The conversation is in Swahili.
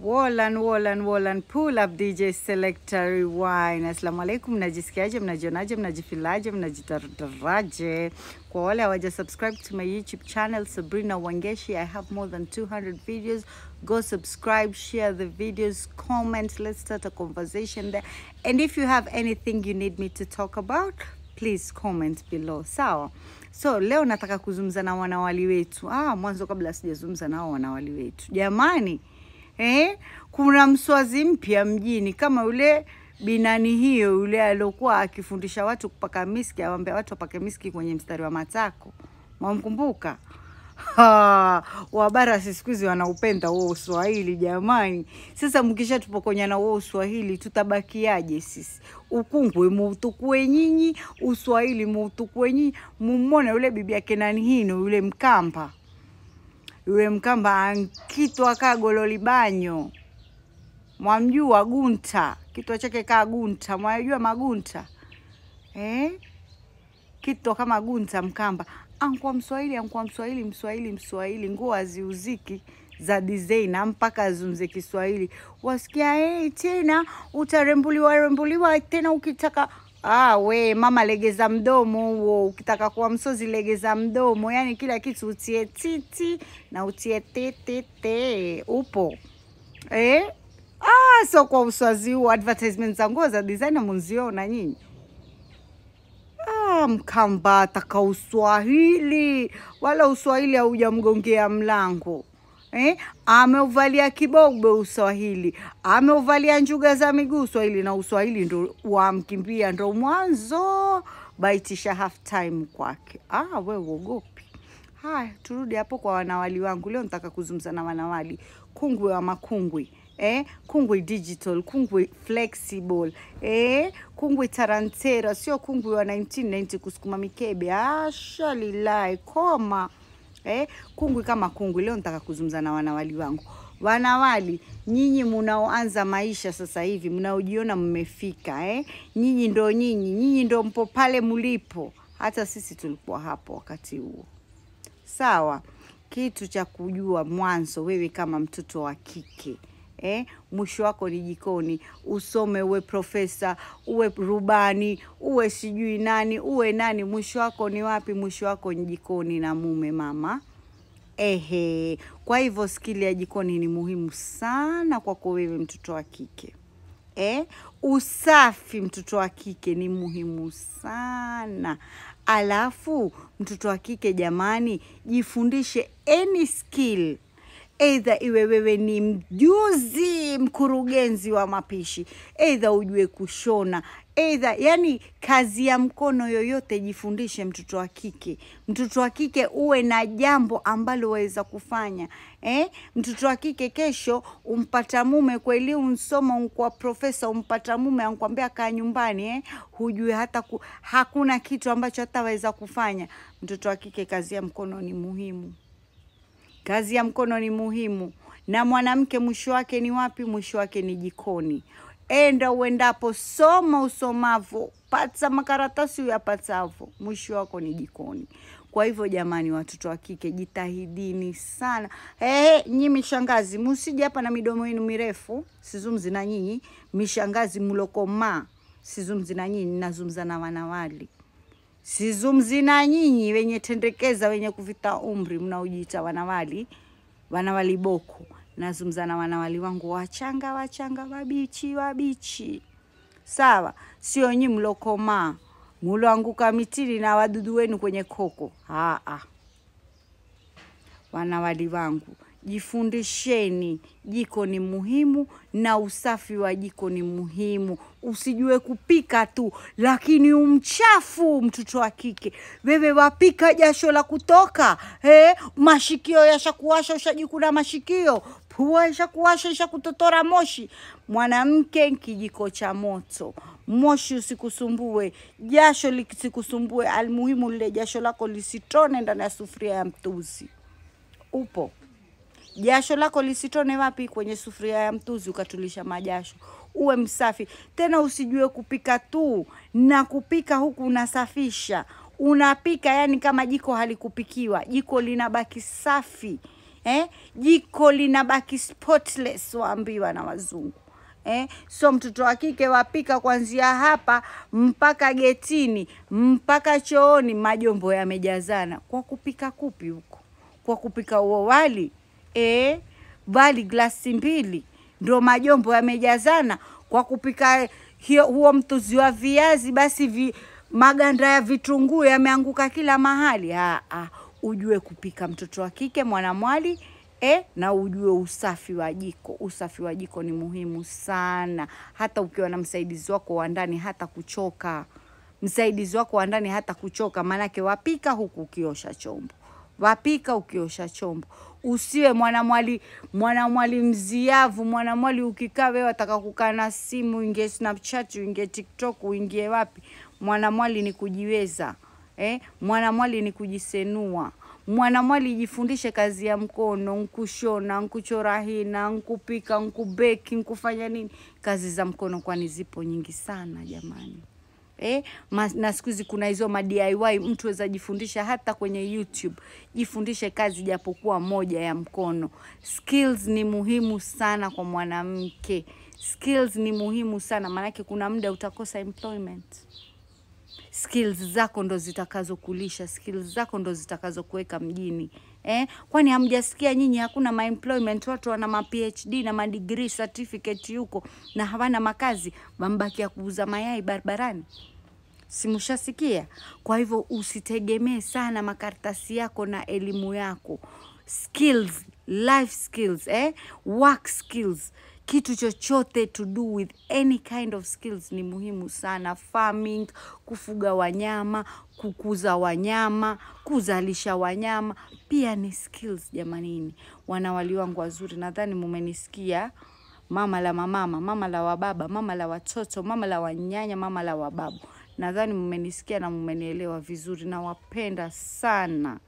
Wallan, pull up DJ Selector Rewind. Assalamu alaikum, mnajisikiaje, mnajionaje, mnajifilaje, mnajitaraje. Kwa wale hawaja subscribe to my YouTube channel, Sabrina Wangeshi, I have more than 200 videos. Go subscribe, share the videos, comment, let's start a conversation there. And if you have anything you need me to talk about, please comment below. Sawa? So, leo nataka kuzungumza na wanawali wetu. Mwanzo kabla sijazungumza na wanawali wetu. Jamani, kuna mswazi mpya mjini kama yule binani hiyo yule alokuwa akifundisha watu kupaka miski, awaambia watu wapake miski kwenye mstari wa matako. Mwamkumbuka? Wabara siku hizi wanaupenda huo Uswahili jamani. Sasa mkishatupokonya na huo Uswahili tutabakiaje sisi? Ukungwe muutukue nyinyi, Uswahili muutukue nyinyi. Mummone yule bibi yake nani hino yule Mkamba. Yule Mkamba ankitwa kagololi banyo. Mwamjua Gunta, kitwa chake ka Gunta, mwajua Magunta. Kitwa kama Gunta Mkamba. Ankuwa Mswahili, nguo haziuziki za designer mpaka azungumze Kiswahili. Wasikia tena utarembuliwa tena ukitaka we mama legeza mdomo huo, ukitaka kuwa msozi legeza mdomo, yani kila kitu utie titi na utie tete upo. So kwa uswazi huo advertisement za nguo za designer munziona nyinyi. Mkamba ataka Uswahili, wala Uswahili haujamgongea mlango. Ameuvalia kibogo Uswahili, ameuvalia njuga za miguu Uswahili, na Uswahili ndo wamkimbia ndo mwanzo baitisha half time kwake. Wewe uogopi. Haya, turudi hapo kwa wanawali wangu. Leo nataka kuzungumza na wanawali kungwe wa makungwe. Kungwe digital, kungwe flexible, kungwe tarantera, sio kungwe wa 1990 kusukuma mikebe. Shalilai koma. Kungwe kama kungwe. Leo nataka kuzungumza na wanawali wangu. Wanawali, nyinyi mnaoanza maisha sasa hivi, mnaojiona mmefika, nyinyi ndo mpo pale mlipo. Hata sisi tulikuwa hapo wakati huo. Sawa? Kitu cha kujua mwanzo wewe kama mtoto wa kike, mwisho wako ni jikoni. Usome uwe profesa, uwe rubani, uwe sijui nani, uwe nani, mwisho wako ni wapi? Mwisho wako ni jikoni na mume mama. Kwa hivyo skili ya jikoni ni muhimu sana kwako wewe mtoto wa kike. Usafi mtoto wa kike ni muhimu sana. Alafu mtoto wa kike jamani, jifundishe any skill. Either iwe wewe ni mjuzi mkurugenzi wa mapishi, either ujue kushona, either yani kazi ya mkono yoyote jifundishe mtoto wa kike. Mtoto wa kike uwe na jambo ambalo waweza kufanya. Mtoto wa kike kesho umpata mume kweli unsoma unkwa profesa, umpata mume ankwambia kaa nyumbani, hujue hata hakuna kitu ambacho hata waweza kufanya. Mtoto wa kike kazi ya mkono ni muhimu. Kazi ya mkono ni muhimu. Na mwanamke mwisho wake ni wapi? Mwisho wake ni jikoni. Enda uendapo, soma usomavo, pata makaratasi uyapatavo, mwisho wako ni jikoni. Kwa hivyo jamani watoto wa kike jitahidini sana. Nyinyi mishangazi, msije hapa na midomo yenu mirefu, sizungumzi na nyinyi. Mishangazi mlokoma, sizungumzi na nyinyi, nazungumza na wanawali. Sizungumzi na nyinyi wenye tendekeza, wenye kuvita umri mnaojiita wanawali boko. Nazungumza na wanawali wangu wachanga wabichi. Sawa? Sio nyinyi mlokoma, mloanguka mitini na wadudu wenu kwenye koko. Wanawali wangu, jifundisheni, jiko ni muhimu na usafi wa jiko ni muhimu. Usijue kupika tu lakini umchafu mtoto wa kike. Wewe wapika jasho la kutoka, mashikio yashakuwasha, ushajikuna mashikio, pua yashakuwasha, ishakutotora moshi. Mwanamke kijiko cha moto. Moshi usikusumbue, jasho lisikusumbue, almuhimu lile jasho lako lisitone ndani ya sufuria ya mtuzi. Upo? Jasho lako lisitone wapi? Kwenye sufuria ya mtuzi ukatulisha majasho. Uwe msafi. Tena usijue kupika tu, na kupika huku unasafisha. Unapika yani kama jiko halikupikiwa. Jiko linabaki safi. Jiko linabaki spotless, waambiwa na wazungu. So mtoto wa kike wapika kuanzia hapa mpaka getini, mpaka chooni, majombo yamejazana. Kwa kupika kupi huko? Kwa kupika huo wali, wali glasi 2 ndio majombo yamejazana. Kwa kupika huo mtuzi wa viazi, basi maganda ya vitunguu yameanguka kila mahali. Ujue kupika mtoto wa kike mwanamwali, na ujue usafi wa jiko. Usafi wa jiko ni muhimu sana. Hata ukiwa na msaidizi wako wa ndani hata kuchoka. Msaidizi wako wa ndani hata kuchoka, manake wapika huku ukiosha chombo. Wapika ukiosha chombo. Usiwe mwanamwali mziavu, mwanamwali ukikaa wewe wataka kukaa na simu, uingie Snapchat, uingie TikTok, uingie wapi. Mwanamwali ni kujiweza. Mwanamwali ni kujisenua. Mwanamwali jifundishe kazi ya mkono, nkushona, nkuchora hina, nkupika, nkubeki, nkufanya nini. Kazi za mkono kwani zipo nyingi sana jamani. Na siku hizi kuna hizo ma DIY mtu weza jifundisha hata kwenye YouTube. Jifundishe kazi japokuwa moja ya mkono. Skills ni muhimu sana kwa mwanamke. Skills ni muhimu sana, manake kuna muda utakosa employment. Skills zako ndo zitakazo kulisha, skills zako ndo zitakazo kuweka mjini. Kwani hamjasikia nyinyi hakuna employment, watu wana ma PhD na ma degree certificate huko na hawana makazi, wambakia kuuza mayai barabarani? Simushasikia? Kwa hivyo usitegemee sana makaratasi yako na elimu yako. Skills, life skills, work skills, kitu chochote to do with any kind of skills ni muhimu sana. Farming, kufuga wanyama, kukuza wanyama, kuzalisha wanyama, pia ni skills jamanini. Wanawali wangu wazuri, nadhani mumenisikia. Mama la mamama, mama la wababa, mama la watoto, mama la wanyanya, mama la wababu. Nadhani mumenisikia na mumenielewa vizuri, na wapenda sana.